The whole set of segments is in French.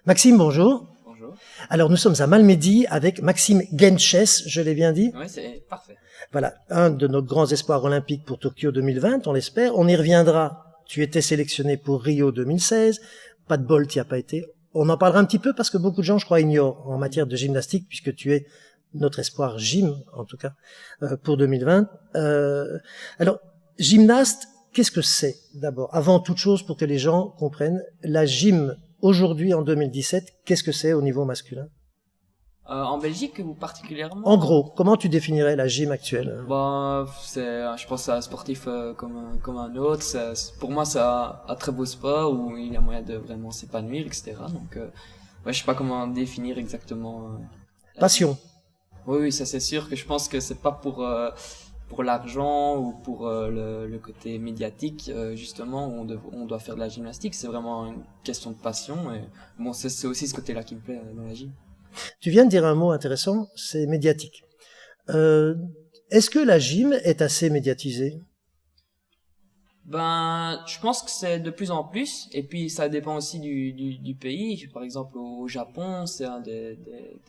Maxime, bonjour. Bonjour. Alors, nous sommes à Malmedy avec Maxime Genches, je l'ai bien dit. Oui, c'est parfait. Voilà, un de nos grands espoirs olympiques pour Tokyo 2020, on l'espère. On y reviendra. Tu étais sélectionné pour Rio 2016. Pas de bol, tu n'y as pas été. On en parlera un petit peu parce que beaucoup de gens, je crois, ignorent en matière de gymnastique, puisque tu es notre espoir gym, en tout cas, pour 2020. Alors, gymnaste, qu'est-ce que c'est d'abord? Avant toute chose, pour que les gens comprennent, la gym aujourd'hui, en 2017, qu'est-ce que c'est au niveau masculin? En Belgique ou particulièrement? En gros, comment tu définirais la gym actuelle? Bon, je pense à un sportif comme un autre. Pour moi, c'est un très beau sport où il y a moyen de vraiment s'épanouir, etc. Donc, ouais, je sais pas comment définir exactement. Passion. Oui, ça c'est sûr que je pense que c'est pas pour l'argent ou pour le côté médiatique justement où on doit faire de la gymnastique. C'est vraiment une question de passion et bon, c'est aussi ce côté-là qui me plaît dans la gym. Tu viens de dire un mot intéressant, c'est médiatique. Est-ce que la gym est assez médiatisée? Ben, je pense que c'est de plus en plus, et puis ça dépend aussi du pays. Par exemple, au Japon, c'est un des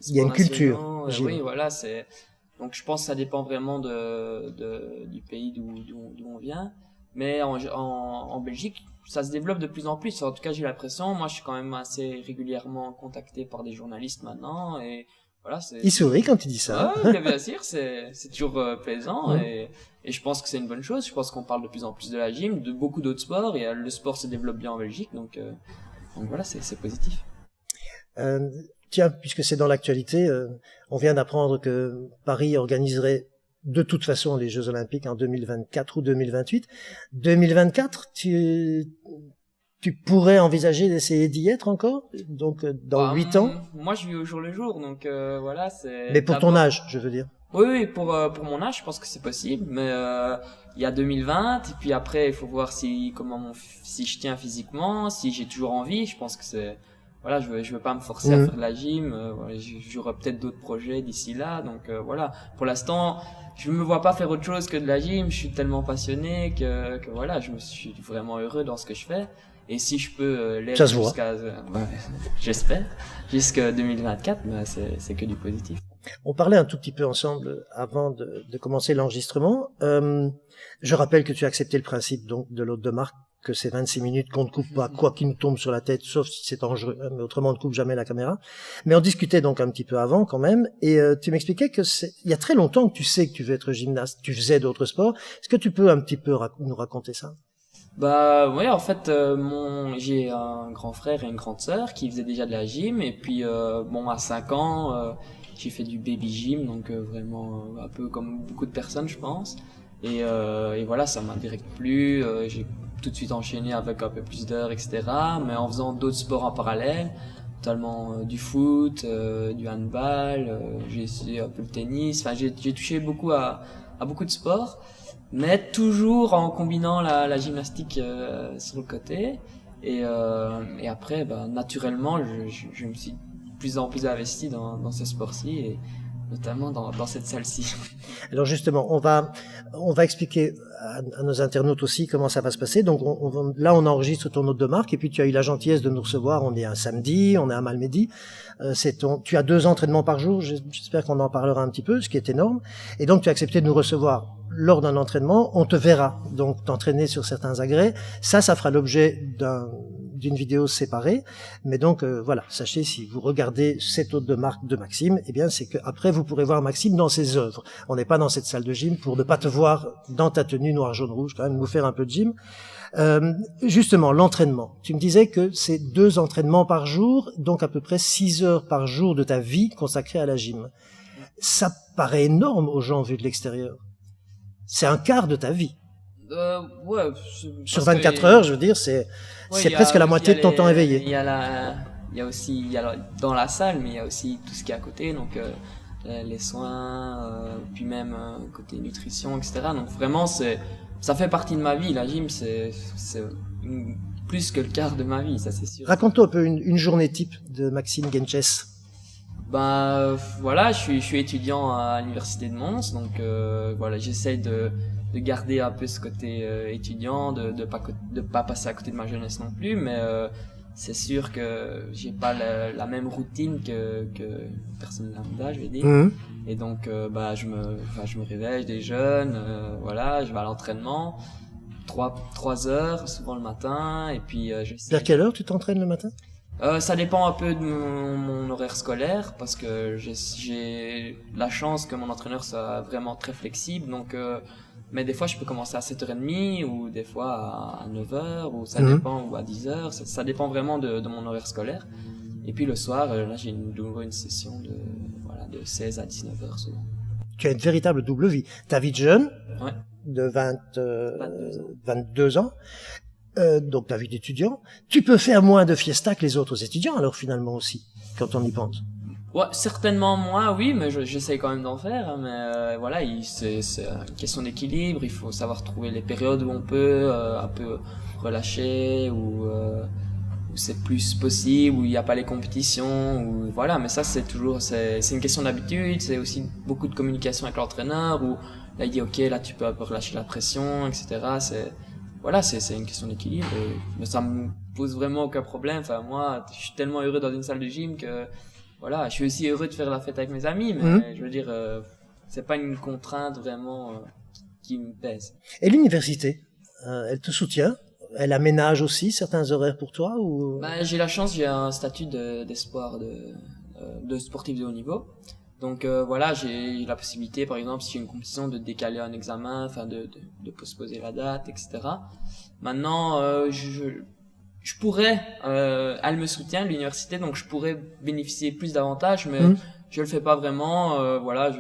Il y a sports une culture, nationaux. gym. Oui, voilà, donc je pense que ça dépend vraiment du pays d'où on vient. Mais en Belgique, ça se développe de plus en plus. En tout cas, j'ai l'impression. Moi, je suis quand même assez régulièrement contacté par des journalistes maintenant, et voilà, Il sourit quand tu dis ça. ouais, bien sûr, c'est toujours plaisant Mmh. et je pense que c'est une bonne chose. Je pense qu'on parle de plus en plus de la gym, de beaucoup d'autres sports et le sport se développe bien en Belgique, donc voilà, c'est positif. Tiens, puisque c'est dans l'actualité, on vient d'apprendre que Paris organiserait de toute façon les Jeux Olympiques en 2024 ou 2028. 2024, tu pourrais envisager d'essayer d'y être encore, donc dans 8 ans, Moi, je vis au jour le jour, donc voilà, mais pour ton âge, je veux dire. Oui, pour mon âge, je pense que c'est possible, mais il y a 2020 et puis après, il faut voir si je tiens physiquement, si j'ai toujours envie. Je pense que voilà, je veux pas me forcer à faire de la gym. Voilà, j'aurai peut-être d'autres projets d'ici là, donc voilà. Pour l'instant, je me vois pas faire autre chose que de la gym. Je suis tellement passionné que voilà, je suis vraiment heureux dans ce que je fais. Et si je peux l'être jusqu'à, ouais, j'espère, jusqu'à 2024, ben c'est que du positif. On parlait un tout petit peu ensemble avant de commencer l'enregistrement. Je rappelle que tu as accepté le principe donc de l'hôte de marque, que c'est 26 minutes, qu'on ne coupe pas quoi qu'il nous tombe sur la tête, sauf si c'est dangereux, mais autrement on ne coupe jamais la caméra. Mais on discutait donc un petit peu avant quand même, et tu m'expliquais que il y a très longtemps que tu sais que tu veux être gymnaste, tu faisais d'autres sports. Est-ce que tu peux un petit peu nous raconter ça? Bah ouais, en fait j'ai un grand frère et une grande sœur qui faisaient déjà de la gym et puis bon à 5 ans j'ai fait du baby gym donc vraiment un peu comme beaucoup de personnes je pense et voilà ça m'a direct plu, j'ai tout de suite enchaîné avec un peu plus d'heures etc mais en faisant d'autres sports en parallèle totalement du foot, du handball, j'ai essayé un peu le tennis, enfin j'ai touché beaucoup à beaucoup de sports mais toujours en combinant la gymnastique sur le côté et après bah, naturellement je me suis de plus en plus investi dans ce sport-ci et notamment dans cette salle-ci. Alors justement, on va expliquer à nos internautes aussi comment ça va se passer. Donc là, on enregistre ton hôte de marque et puis tu as eu la gentillesse de nous recevoir. On est un samedi, on est à Malmedy. Tu as 2 entraînements par jour. J'espère qu'on en parlera un petit peu, ce qui est énorme. Et donc tu as accepté de nous recevoir lors d'un entraînement. On te verra donc t'entraîner sur certains agrès. Ça fera l'objet d'une vidéo séparée. Mais donc voilà, sachez si vous regardez cet hôte de marque de Maxime, eh bien c'est que après vous pourrez voir Maxime dans ses œuvres. On n'est pas dans cette salle de gym pour ne pas te voir dans ta tenue noir jaune rouge, quand même nous faire un peu de gym. Justement, l'entraînement. Tu me disais que c'est 2 entraînements par jour, donc à peu près 6 heures par jour de ta vie consacrée à la gym. Ça paraît énorme aux gens vus de l'extérieur. C'est un quart de ta vie. Ouais. Sur 24 heures, je veux dire, c'est presque la moitié de ton temps éveillé. Il y a aussi dans la salle, mais il y a aussi tout ce qui est à côté, donc les soins, puis même côté nutrition, etc. Donc vraiment, ça fait partie de ma vie. La gym, c'est plus que le quart de ma vie, ça c'est sûr. Raconte-toi un peu une journée type de Maxime Genches. Ben voilà, je suis étudiant à l'université de Mons, donc voilà, j'essaye de garder un peu ce côté étudiant, de pas passer à côté de ma jeunesse non plus, mais c'est sûr que j'ai pas la même routine que personne lambda, je vais dire. Mhm. Et donc, je me réveille, je déjeune, voilà, je vais à l'entraînement, 3 heures, souvent le matin, et puis Vers quelle heure tu t'entraînes le matin? ça dépend un peu de mon horaire scolaire, parce que j'ai la chance que mon entraîneur soit vraiment très flexible, donc mais des fois je peux commencer à 7h30 ou des fois à 9h, ou ça dépend, ou à 10h, ça dépend vraiment de mon horaire scolaire. Et puis le soir, là j'ai une session de 16 à 19h souvent. Tu as une véritable double vie. Ta vie de jeune, Ouais. de 22 ans. 22 ans, donc ta vie d'étudiant, tu peux faire moins de fiesta que les autres étudiants alors finalement aussi, quand on y pense. Ouais, certainement moi, oui, mais j'essaye quand même d'en faire. Hein, mais voilà, c'est une question d'équilibre. Il faut savoir trouver les périodes où on peut un peu relâcher, où c'est plus possible, où il n'y a pas les compétitions, où voilà. Mais ça, c'est une question d'habitude. C'est aussi beaucoup de communication avec l'entraîneur, où là il dit ok, là tu peux un peu relâcher la pression, etc. C'est une question d'équilibre. Mais ça me pose vraiment aucun problème. Enfin moi, je suis tellement heureux dans une salle de gym que voilà, je suis aussi heureux de faire la fête avec mes amis, mais je veux dire, c'est pas une contrainte vraiment qui me pèse. Et l'université, elle te soutient? Elle aménage aussi certains horaires pour toi ou... J'ai la chance, j'ai un statut d'espoir de sportif de haut niveau. Donc voilà, j'ai la possibilité, par exemple, si j'ai une compétition, de décaler un examen, enfin de postposer la date, etc. Maintenant, je pourrais, elle me soutient, l'université, donc je pourrais bénéficier plus d'avantages, mais je le fais pas vraiment. Voilà,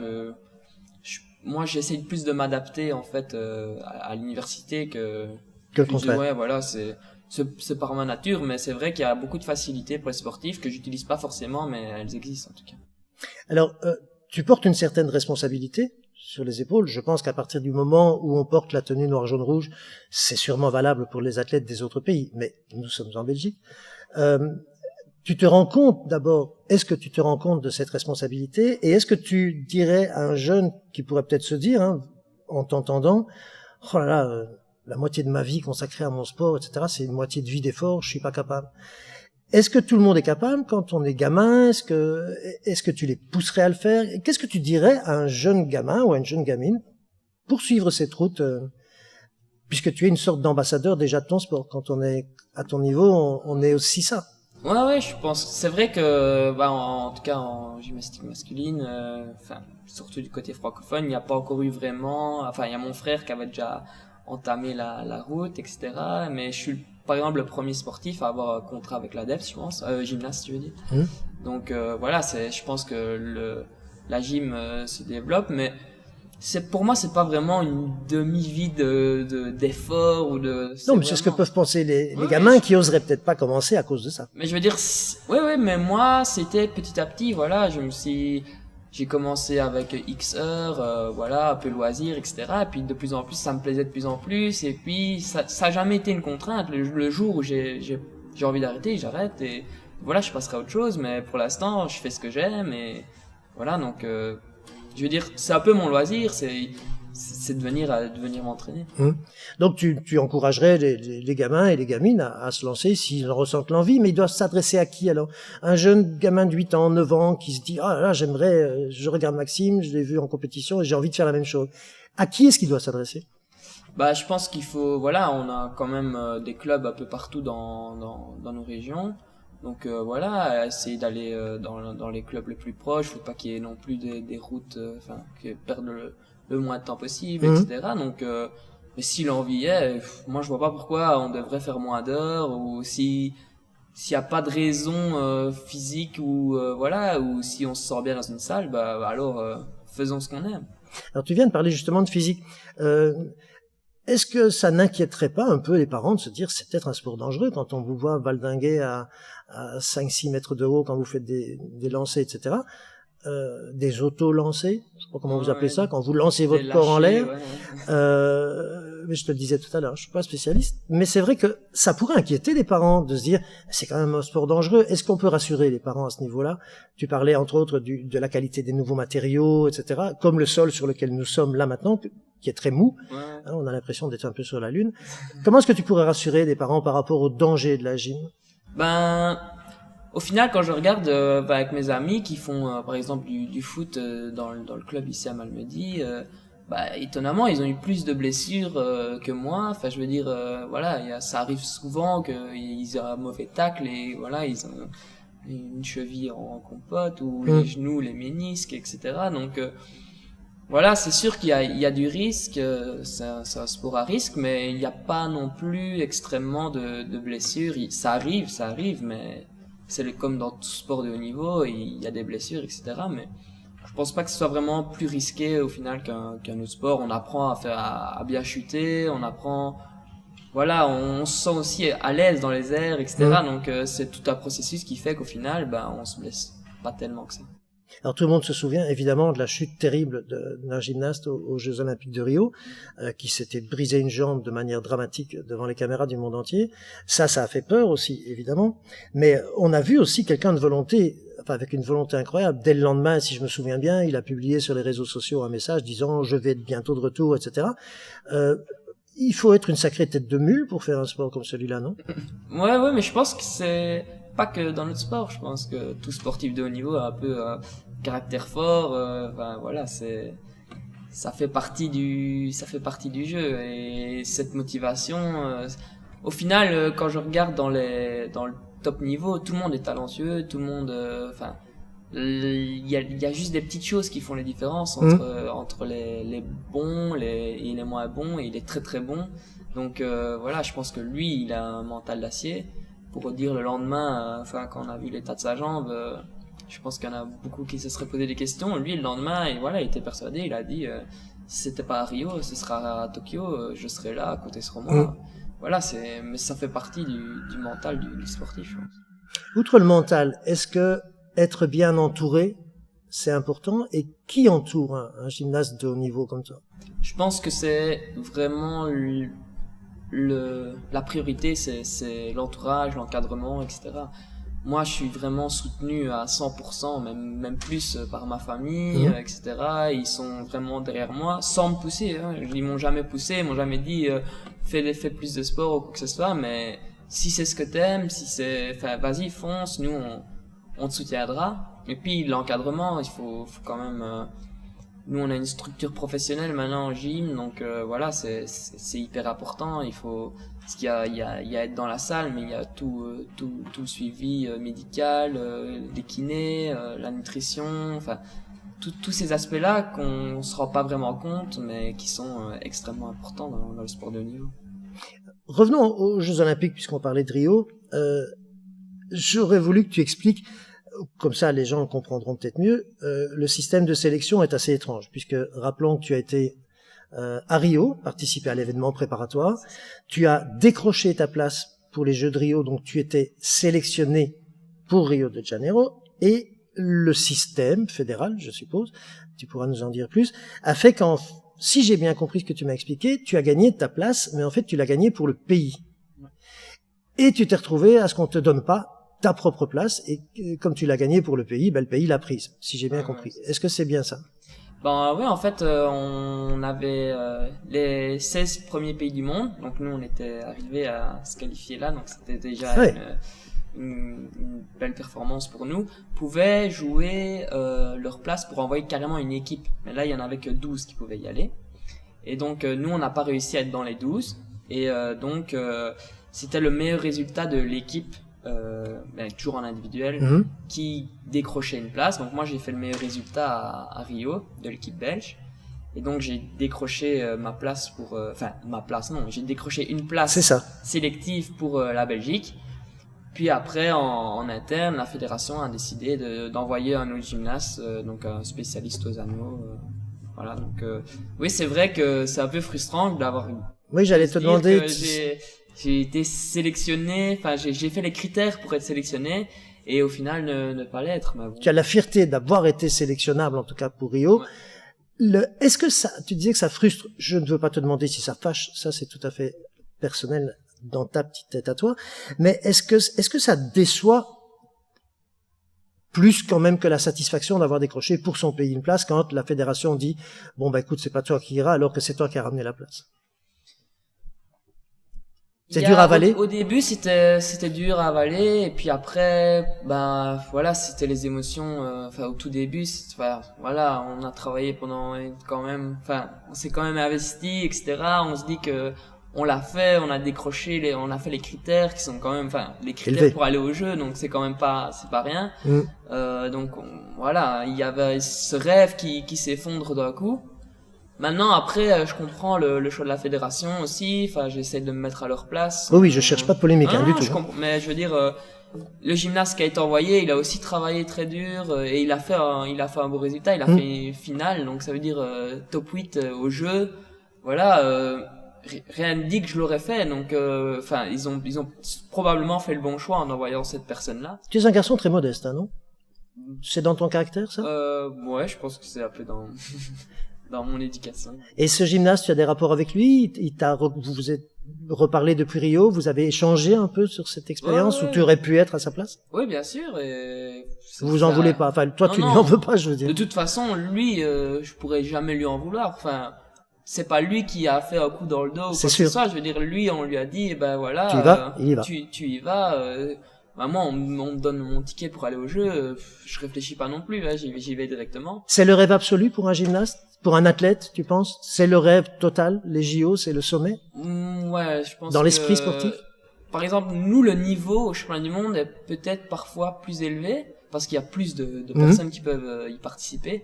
moi j'essaie plus de m'adapter en fait à l'université que le contraire. Ouais, voilà, c'est par ma nature, mais c'est vrai qu'il y a beaucoup de facilités pour les sportifs que j'utilise pas forcément, mais elles existent en tout cas. Alors, tu portes une certaine responsabilité sur les épaules. Je pense qu'à partir du moment où on porte la tenue noir, jaune, rouge, c'est sûrement valable pour les athlètes des autres pays, mais nous sommes en Belgique. Tu te rends compte d'abord, est-ce que tu te rends compte de cette responsabilité, et est-ce que tu dirais à un jeune qui pourrait peut-être se dire, hein, en t'entendant, oh là là, la moitié de ma vie consacrée à mon sport, etc., c'est une moitié de vie d'effort, je suis pas capable. Est-ce que tout le monde est capable quand on est gamin? Est-ce que tu les pousserais à le faire? Qu'est-ce que tu dirais à un jeune gamin ou à une jeune gamine pour suivre cette route, puisque tu es une sorte d'ambassadeur déjà de ton sport. Quand on est à ton niveau, on est aussi ça. Ouais, je pense. C'est vrai que, en tout cas, en gymnastique masculine, surtout du côté francophone, il n'y a pas encore eu vraiment. Enfin, il y a mon frère qui avait déjà entamé la route, etc. Mais je suis par exemple le premier sportif à avoir un contrat avec l'ADEPS, je pense, gymnaste, je veux dire. Donc voilà, je pense que la gym se développe, mais pour moi, c'est pas vraiment une demi-vie d'effort ou de. Non, mais c'est ce que peuvent penser les gamins qui oseraient peut-être pas commencer à cause de ça. Mais je veux dire, mais moi, c'était petit à petit, voilà, j'ai commencé avec X heures, voilà, un peu loisir, etc. Et puis de plus en plus, ça me plaisait de plus en plus. Et puis ça a jamais été une contrainte. Le jour où j'ai envie d'arrêter, j'arrête. Et voilà, je passerai à autre chose. Mais pour l'instant, je fais ce que j'aime. Et voilà, donc je veux dire, c'est un peu mon loisir. C'est de venir m'entraîner. Donc tu encouragerais les gamins et les gamines à se lancer s'ils en ressentent l'envie, mais ils doivent s'adresser à qui alors? Un jeune gamin de 8 ans, 9 ans qui se dit « Ah là, je regarde Maxime, je l'ai vu en compétition et j'ai envie de faire la même chose ». À qui est-ce qu'il doit s'adresser? Je pense qu'il faut, voilà, on a quand même des clubs un peu partout dans nos régions. Donc voilà, essayer d'aller dans les clubs les plus proches, faut pas qu'il y ait non plus des routes, que perdre le moins de temps possible, etc. Donc, mais si l'envie est, moi je vois pas pourquoi on devrait faire moins d'heures, ou s'il y a pas de raison physique, ou voilà, ou si on se sent bien dans une salle, alors faisons ce qu'on aime. Alors tu viens de parler justement de physique. Est-ce que ça n'inquiéterait pas un peu les parents de se dire c'est peut-être un sport dangereux quand on vous voit valdinguer à 5-6 mètres de haut quand vous faites des lancers, etc. Des auto-lancers, je sais pas comment vous appelez ça, quand vous lancez votre corps en l'air. Mais je te le disais tout à l'heure, je suis pas spécialiste, mais c'est vrai que ça pourrait inquiéter les parents de se dire c'est quand même un sport dangereux. Est-ce qu'on peut rassurer les parents à ce niveau-là? Tu parlais entre autres de la qualité des nouveaux matériaux, etc. Comme le sol sur lequel nous sommes là maintenant, qui est très mou. On a l'impression d'être un peu sur la lune. Comment est-ce que tu pourrais rassurer les parents par rapport au danger de la gym? Ben, au final, quand je regarde avec mes amis qui font par exemple du foot dans le club ici à Malmedy, bah, étonnamment, ils ont eu plus de blessures que moi. Enfin, je veux dire, voilà, ça arrive souvent qu'ils aient un mauvais tacle et voilà, ils ont une cheville en compote ou les genoux, les ménisques, etc. Donc voilà, c'est sûr il y a du risque, c'est un sport à risque, mais il n'y a pas non plus extrêmement de blessures. Ça arrive, mais comme dans tout sport de haut niveau, il y a des blessures, etc. Mais je pense pas que ce soit vraiment plus risqué au final qu'un autre sport. On apprend à bien chuter, on apprend, voilà, on se sent aussi à l'aise dans les airs, etc. Donc c'est tout un processus qui fait qu'au final, ben, on se blesse pas tellement que ça. Alors tout le monde se souvient évidemment de la chute terrible d'un gymnaste aux Jeux Olympiques de Rio, qui s'était brisé une jambe de manière dramatique devant les caméras du monde entier. Ça a fait peur aussi, évidemment. Mais on a vu aussi quelqu'un de volonté, enfin avec une volonté incroyable. Dès le lendemain, si je me souviens bien, il a publié sur les réseaux sociaux un message disant « je vais être bientôt de retour », etc. Il faut être une sacrée tête de mule pour faire un sport comme celui-là, non? Ouais, mais je pense que c'est pas que dans notre sport. Je pense que tout sportif de haut niveau a un peu caractère fort. Enfin, voilà, ça fait partie du jeu. Et cette motivation, au final, quand je regarde dans le top niveau, tout le monde est talentueux, tout le monde, enfin. Il y a juste des petites choses qui font les différences entre les bons et les moins bons et les très très bons. Donc voilà, je pense que lui, il a un mental d'acier. Pour dire le lendemain, enfin quand on a vu l'état de sa jambe, je pense qu'il y en a beaucoup qui se seraient posé des questions. Lui, le lendemain, et voilà, il était persuadé. Il a dit, si c'était pas à Rio, ce sera à Tokyo. Je serai là, à côté sera moi. Voilà, mais ça fait partie du mental du sportif, je pense. Outre le mental, est-ce que être bien entouré, c'est important? Et qui entoure un gymnaste de haut niveau comme toi? Je pense que c'est vraiment la priorité, c'est l'entourage, l'encadrement, etc. Moi, je suis vraiment soutenu à 100%, même plus par ma famille, etc. Ils sont vraiment derrière moi, sans me pousser. Hein. Ils m'ont jamais poussé, ils m'ont jamais dit fais plus de sport ou quoi que ce soit. Mais si c'est ce que t'aimes, enfin, vas-y, fonce. Nous, on te soutiendra. Et puis l'encadrement, il faut quand même. Nous, on a une structure professionnelle maintenant en gym, donc voilà, c'est hyper important. Parce qu'il y a être dans la salle, mais il y a tout le suivi médical, les kinés, la nutrition, enfin tous ces aspects-là qu'on se rend pas vraiment compte, mais qui sont extrêmement importants dans le sport de haut niveau. Revenons aux Jeux Olympiques, puisqu'on parlait de Rio. J'aurais voulu que tu expliques, comme ça les gens comprendront peut-être mieux, le système de sélection est assez étrange, puisque rappelons que tu as été à Rio, participé à l'événement préparatoire, tu as décroché ta place pour les Jeux de Rio, donc tu étais sélectionné pour Rio de Janeiro, et le système fédéral, je suppose, tu pourras nous en dire plus, a fait si j'ai bien compris ce que tu m'as expliqué, tu as gagné ta place, mais en fait tu l'as gagné pour le pays. Et tu t'es retrouvé à ce qu'on te donne pas ta propre place, et comme tu l'as gagné pour le pays, le pays l'a prise, si j'ai bien compris. Est-ce que c'est bien ça? Ben oui, en fait, on avait les 16 premiers pays du monde, donc nous on était arrivés à se qualifier là, donc c'était déjà une belle performance pour nous, pouvaient jouer leur place pour envoyer carrément une équipe. Mais là, il y en avait que 12 qui pouvaient y aller. Et donc, nous, on n'a pas réussi à être dans les 12. Et donc, c'était le meilleur résultat de l'équipe, toujours en individuel, qui décrochait une place. Donc, moi, j'ai fait le meilleur résultat à Rio, de l'équipe belge. Et donc, j'ai décroché ma place pour... j'ai décroché une place sélective pour la Belgique. Puis après, en interne, la fédération a décidé d'envoyer un autre gymnaste, donc un spécialiste aux anneaux. Voilà, donc oui, c'est vrai que c'est un peu frustrant d'avoir... Oui, j'allais te demander... J'ai été sélectionné, enfin j'ai fait les critères pour être sélectionné, et au final ne pas l'être. Bon. Tu as la fierté d'avoir été sélectionnable, en tout cas pour Rio. Ouais. Est-ce que tu disais que ça frustre? Je ne veux pas te demander si ça fâche, ça c'est tout à fait personnel dans ta petite tête à toi, mais est-ce que ça déçoit plus quand même que la satisfaction d'avoir décroché pour son pays une place quand la fédération dit bon écoute, c'est pas toi qui ira alors que c'est toi qui as ramené la place? C'est dur à avaler? Au début, c'était dur à avaler, et puis après, ben voilà, c'était les émotions. Enfin, au tout début, voilà, on a travaillé pendant quand même, enfin, on s'est quand même investi, etc. On se dit que on l'a fait, on a décroché, on a fait les critères qui sont quand même, enfin, les critères pour aller au jeu, donc c'est quand même pas, c'est pas rien. Donc voilà, il y avait ce rêve qui s'effondre d'un coup. Maintenant, après, je comprends le choix de la fédération aussi. Enfin, j'essaie de me mettre à leur place. Oui, je cherche pas de polémique du tout. Mais je veux dire, le gymnaste qui a été envoyé, il a aussi travaillé très dur et il a fait un beau résultat. Il a fait une finale, donc ça veut dire top 8 au jeu. Voilà, rien ne dit que je l'aurais fait. Donc, enfin, ils ont probablement fait le bon choix en envoyant cette personne-là. Tu es un garçon très modeste, hein, non? C'est dans ton caractère, ça? Ouais, je pense que c'est un peu dans dans mon éducation. Et ce gymnaste, tu as des rapports avec lui? Vous vous êtes reparlé depuis Rio? Vous avez échangé un peu sur cette expérience où tu aurais pu être à sa place? Oui, bien sûr. Et vous en voulez pas? Enfin, toi, tu lui en veux pas, je veux dire. De toute façon, lui, je pourrais jamais lui en vouloir. Enfin, c'est pas lui qui a fait un coup dans le dos ou quoi que ce soit. Je veux dire, lui, on lui a dit, eh ben voilà, tu y vas, il y va. Tu y vas. Moi, on me donne mon ticket pour aller au jeu. Je réfléchis pas non plus. Hein, j'y vais directement. C'est le rêve absolu pour un gymnaste? Pour un athlète, tu penses? C'est le rêve total? Les JO, c'est le sommet? Ouais, je pense. Dans l'esprit sportif? Par exemple, nous, le niveau au championnat du monde est peut-être parfois plus élevé parce qu'il y a plus de personnes qui peuvent y participer.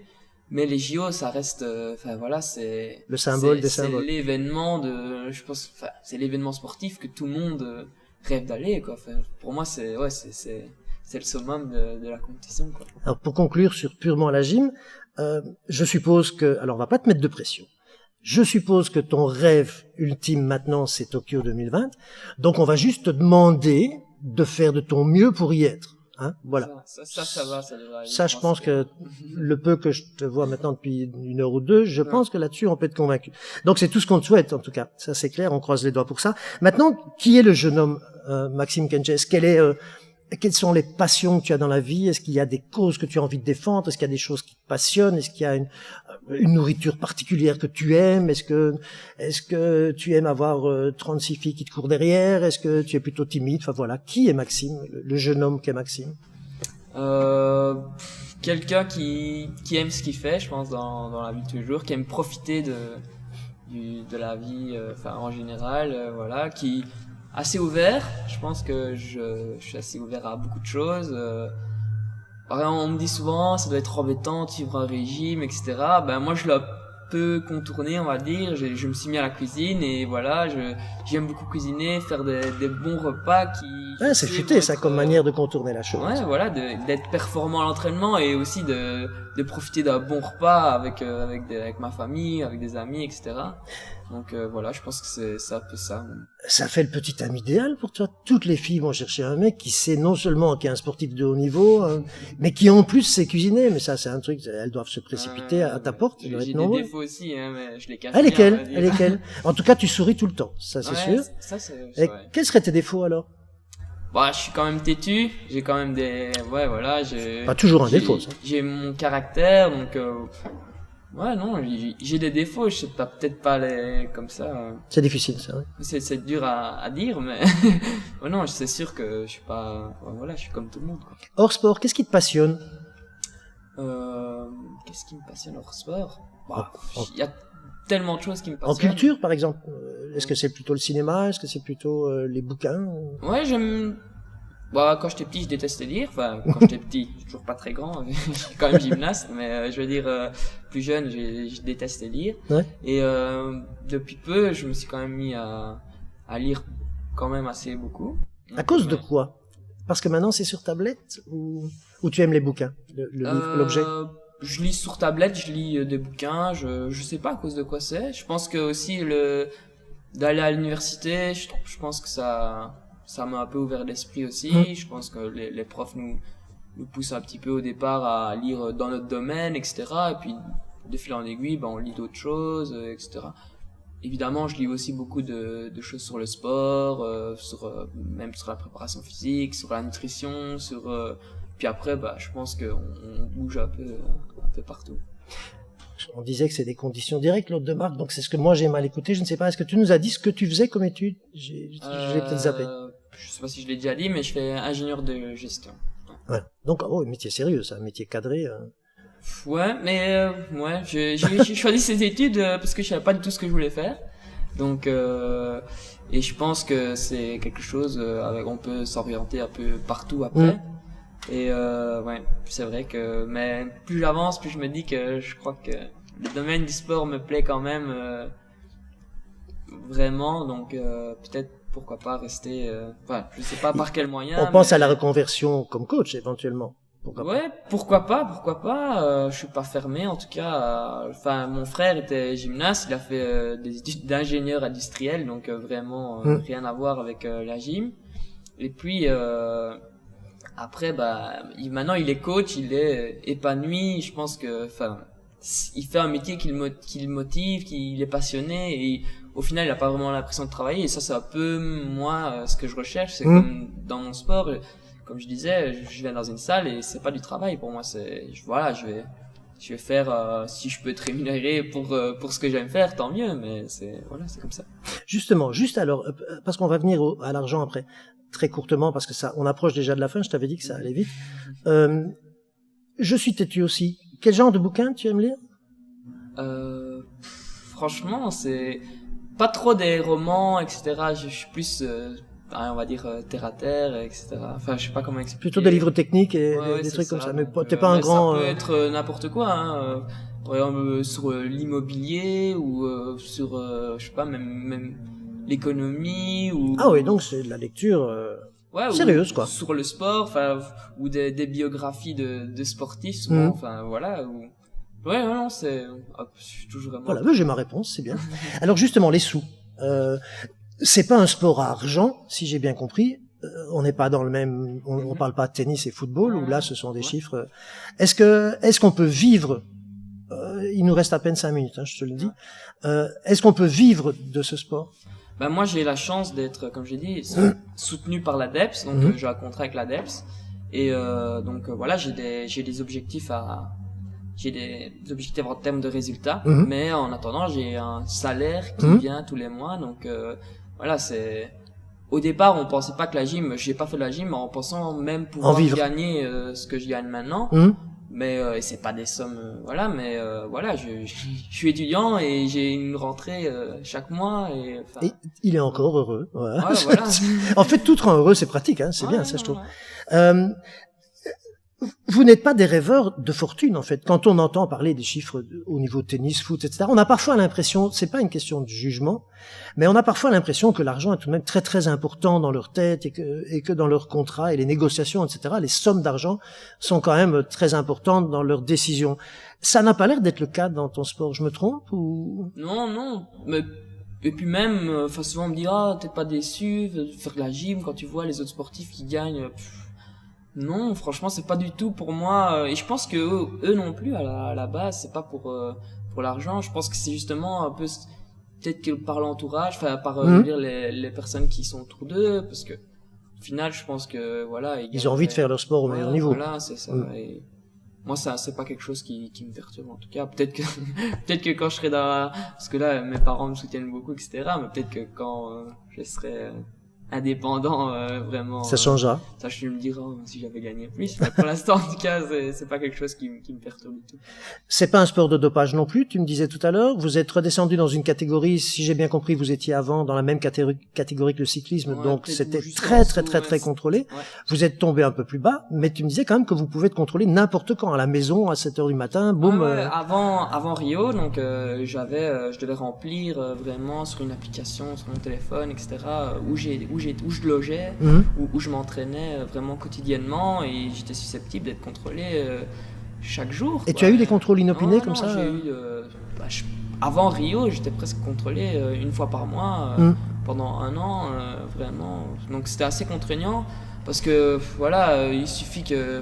Mais les JO, ça reste, enfin voilà, c'est le symbole des symboles. C'est l'événement je pense, enfin, c'est l'événement sportif que tout le monde rêve d'aller, quoi. Enfin, pour moi, c'est le summum de la compétition, quoi. Alors, pour conclure sur purement la gym, je suppose que, alors on va pas te mettre de pression. Je suppose que ton rêve ultime maintenant, c'est Tokyo 2020. Donc on va juste te demander de faire de ton mieux pour y être. Hein, voilà. Ça va, ça devrait aller. Ça, je pense que le peu que je te vois maintenant depuis 1 heure ou 2, je pense que là-dessus, on peut être convaincu. Donc, c'est tout ce qu'on te souhaite, en tout cas. Ça, c'est clair, on croise les doigts pour ça. Maintenant, qui est le jeune homme, Maxime Kenches? Quelles sont les passions que tu as dans la vie? Est-ce qu'il y a des causes que tu as envie de défendre? Est-ce qu'il y a des choses qui te passionnent? Est-ce qu'il y a une nourriture particulière que tu aimes? Est-ce que tu aimes avoir 36 filles qui te courent derrière? Est-ce que tu es plutôt timide? Enfin voilà, qui est Maxime, le jeune homme qu'est Maxime? Quelqu'un qui aime ce qu'il fait, je pense, dans la vie de tous les jours, qui aime profiter de la vie, enfin en général, voilà, qui assez ouvert. Je pense que je suis assez ouvert à beaucoup de choses. On me dit souvent, ça doit être embêtant de suivre un régime, etc. Ben moi, je l'ai un peu contourné, on va dire. Je me suis mis à la cuisine et voilà, j'aime beaucoup cuisiner, faire des bons repas qui. Ouais, c'est futé ça comme manière de contourner la chose. Ouais, voilà, d'être performant à l'entraînement et aussi de profiter d'un bon repas avec ma famille, avec des amis, etc. Donc voilà, je pense que c'est un peu ça. Ça fait le petit homme idéal pour toi. Toutes les filles vont chercher un mec qui sait non seulement qu'il est un sportif de haut niveau, mais qui en plus sait cuisiner. Mais ça, c'est un truc, elles doivent se précipiter à ta porte. J'ai des défauts aussi, hein, mais je les cache. Lesquels En tout cas, tu souris tout le temps, ça c'est sûr. Ça, c'est quels seraient tes défauts alors? Bah, je suis quand même têtu. J'ai quand même ouais, voilà, pas toujours un défaut, ça. J'ai mon caractère, donc. Ouais, non, j'ai des défauts, je sais peut-être pas comme ça. C'est difficile, ça, oui. C'est dur à dire, mais ouais, non, c'est sûr que je suis pas, voilà, je suis comme tout le monde, quoi. Hors sport, qu'est-ce qui te passionne? Qu'est-ce qui me passionne hors sport? Bah, il y a tellement de choses qui me passionnent. En culture, par exemple, est-ce que c'est plutôt le cinéma? Est-ce que c'est plutôt les bouquins? Ouais, j'aime. Bah, quand j'étais petit, je détestais lire. Enfin, quand j'étais petit, je suis toujours pas très grand, je suis quand même gymnaste, mais je veux dire, plus jeune, je détestais lire. Ouais. Et depuis peu, je me suis quand même mis à lire quand même assez beaucoup. Donc, à cause de quoi? Parce que maintenant c'est sur tablette ou tu aimes les bouquins, l'objet? Je lis sur tablette, je lis des bouquins, je sais pas à cause de quoi c'est. Je pense que aussi d'aller à l'université, je pense que ça m'a un peu ouvert l'esprit aussi. Je pense que les profs nous poussent un petit peu au départ à lire dans notre domaine, etc. Et puis, de fil en aiguille, ben, on lit d'autres choses, etc. Évidemment, je lis aussi beaucoup de choses sur le sport, même sur la préparation physique, sur la nutrition, puis après, bah, je pense qu'on bouge un peu partout. on disait que c'est des conditions directes, l'hôte de marque, donc c'est ce que moi j'ai mal écouté. Je ne sais pas, est-ce que tu nous as dit ce que tu faisais comme étude? J'ai peut-être zappé. Je sais pas si je l'ai déjà dit, mais je fais ingénieur de gestion. Ouais. Donc, un métier sérieux, ça, un métier cadré. Ouais, mais ouais, j'ai choisi ces études parce que je savais pas du tout ce que je voulais faire. Donc, et je pense que c'est quelque chose avec on peut s'orienter un peu partout après. Et ouais, c'est vrai que, mais plus j'avance, plus je me dis que je crois que le domaine du sport me plaît quand même vraiment. Donc peut-être pourquoi pas rester. Enfin, je sais pas par quel moyen. On pense à la reconversion comme coach éventuellement. Pourquoi pas. Je suis pas fermé en tout cas. Enfin, mon frère était gymnaste, il a fait des études d'ingénieur industriel, donc vraiment rien à voir avec la gym. Et puis après, maintenant il est coach, il est épanoui. Je pense que, enfin, il fait un métier qui le motive, qu'il est passionné, et au final il a pas vraiment l'impression de travailler. Et ça, c'est un peu moi ce que je recherche. C'est comme dans mon sport. Comme je disais, je viens dans une salle et c'est pas du travail pour moi. Je vais faire si je peux être rémunéré pour ce que j'aime faire, tant mieux. Mais c'est comme ça. Justement, juste alors, parce qu'on va venir à l'argent après, très courtement, parce que ça, on approche déjà de la fin. Je t'avais dit que ça allait vite. Je suis têtu aussi. Quel genre de bouquin tu aimes lire? Franchement, c'est pas trop des romans, etc. Je suis plus on va dire terre à terre, etc. Enfin, je sais pas comment expliquer. Plutôt des livres techniques et des trucs comme ça. Mais t'es pas un grand. Ça peut être n'importe quoi. Hein. Par exemple, sur l'immobilier ou sur, je sais pas, même l'économie ou. Ah oui, donc c'est de la lecture sérieuse, quoi. Sur le sport, enfin, ou des biographies de sportifs, souvent. Enfin, voilà. Ouais, non, c'est. Je suis toujours vraiment. Voilà, j'ai ma réponse, c'est bien. Alors justement, les sous. C'est pas un sport à argent, si j'ai bien compris. On n'est pas dans le même, on parle pas de tennis et football, où là, ce sont des chiffres. Est-ce qu'on peut vivre, il nous reste à peine 5 minutes, hein, je te le dis. Est-ce qu'on peut vivre de ce sport? Moi, j'ai la chance d'être, comme j'ai dit, soutenu par l'ADEPS, donc j'ai un contrat avec l'ADEPS. Et donc voilà, j'ai des objectifs en termes de résultats, mais en attendant, j'ai un salaire qui vient tous les mois, donc voilà, c'est. Au départ, on pensait pas que la gym, j'ai pas fait de la gym en pensant même pouvoir gagner ce que je gagne maintenant. Mais et c'est pas des sommes, voilà, mais voilà, je suis étudiant et j'ai une rentrée chaque mois et il est encore heureux. Voilà. Voilà. En fait, tout rend heureux, c'est pratique, hein, c'est bien, ça je trouve. Vous n'êtes pas des rêveurs de fortune, en fait. Quand on entend parler des chiffres au niveau tennis, foot, etc., on a parfois l'impression, c'est pas une question de jugement, mais on a parfois l'impression que l'argent est tout de même très très important dans leur tête et que dans leurs contrats et les négociations, etc., les sommes d'argent sont quand même très importantes dans leurs décisions. Ça n'a pas l'air d'être le cas dans ton sport, je me trompe ou? Non, mais et puis même, souvent on me dit t'es pas déçu de faire de la gym quand tu vois les autres sportifs qui gagnent. Non, franchement, c'est pas du tout pour moi. Et je pense que eux non plus, à la base, c'est pas pour l'argent. Je pense que c'est justement un peu, peut-être que par l'entourage, par dire les personnes qui sont autour d'eux, parce que, au final, je pense que, voilà. Ils ont envie de faire leur sport au meilleur niveau. Voilà, c'est ça. Et moi, ça, c'est pas quelque chose qui me perturbe, en tout cas. Peut-être que quand je serai parce que là, mes parents me soutiennent beaucoup, etc. Mais peut-être que quand je serai indépendant, vraiment. Ça changera. Ça, je me dirai si j'avais gagné plus. Mais pour l'instant, en tout cas, c'est pas quelque chose qui me perturbe du tout. C'est pas un sport de dopage non plus. Tu me disais tout à l'heure. Vous êtes redescendu dans une catégorie, si j'ai bien compris, vous étiez avant dans la même catégorie que le cyclisme. Donc, c'était très contrôlé. Ouais. Vous êtes tombé un peu plus bas, mais tu me disais quand même que vous pouvez te contrôler n'importe quand, à la maison, à 7h du matin, boum. Avant Rio, donc, je devais remplir vraiment sur une application, sur mon téléphone, etc., où je logeais, où je m'entraînais vraiment quotidiennement et j'étais susceptible d'être contrôlé chaque jour. Et tu as eu des contrôles inopinés comme ça? J'ai eu, avant Rio, j'étais presque contrôlé une fois par mois pendant 1 an, vraiment. Donc c'était assez contraignant parce que voilà, il suffit que,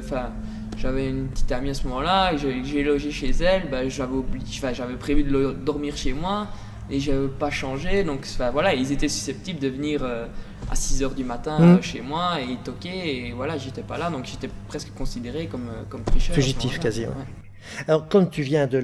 j'avais une petite amie à ce moment-là, et j'ai logé chez elle, j'avais prévu de dormir chez moi. Et j'avais pas changé, donc voilà, ils étaient susceptibles de venir à 6h du matin chez moi et toquer, et voilà, j'étais pas là, donc j'étais presque considéré comme tricheur. Fugitif quasi, ouais. Alors, comme tu viens de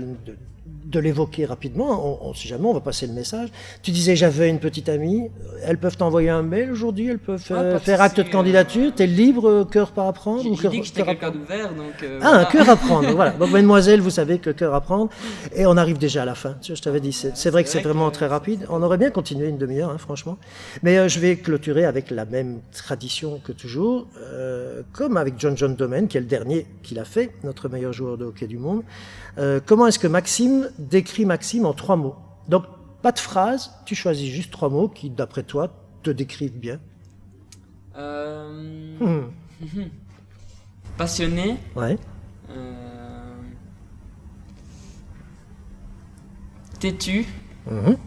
de l'évoquer rapidement, on sait jamais, on va passer le message. Tu disais, j'avais une petite amie, elles peuvent t'envoyer un mail aujourd'hui, elles peuvent faire acte de candidature, t'es libre, cœur par apprendre ou J'ai dit cœur que j'étais quelqu'un d'ouvert, donc... Ah, voilà. cœur à prendre, voilà. Donc, mademoiselle, vous savez que cœur à prendre. Et on arrive déjà à la fin. Je t'avais dit, c'est vrai que c'est vraiment très rapide. On aurait bien continué une demi-heure, hein, franchement. Mais je vais clôturer avec la même tradition que toujours, comme avec John Domen, qui est le dernier qu'il a fait, notre meilleur joueur de hockey du monde. Comment est-ce que Maxime décrit Maxime en 3 mots? Donc, pas de phrase, tu choisis juste 3 mots qui, d'après toi, te décrivent bien. Passionné. Ouais. Têtu. Mhm.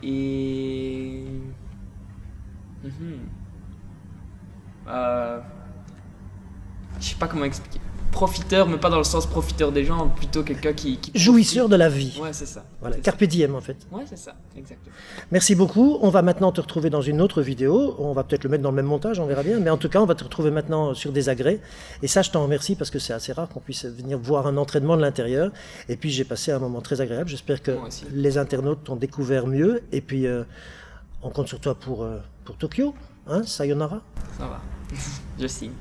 Et... Je sais pas comment expliquer. Profiteur, mais pas dans le sens profiteur des gens, plutôt quelqu'un qui Jouisseur de la vie. Ouais, c'est ça. Voilà, C'est carpe diem en fait. ça. Ouais, c'est ça, exactement. Merci beaucoup. On va maintenant te retrouver dans une autre vidéo. On va peut-être le mettre dans le même montage, on verra bien. Mais en tout cas, on va te retrouver maintenant sur des agrès. Et ça, je t'en remercie parce que c'est assez rare qu'on puisse venir voir un entraînement de l'intérieur. Et puis, j'ai passé un moment très agréable. J'espère que Moi aussi. les internautes t'ont découvert mieux. Et puis, on compte sur toi pour Tokyo. Hein, sayonara. Ça va. Je signe.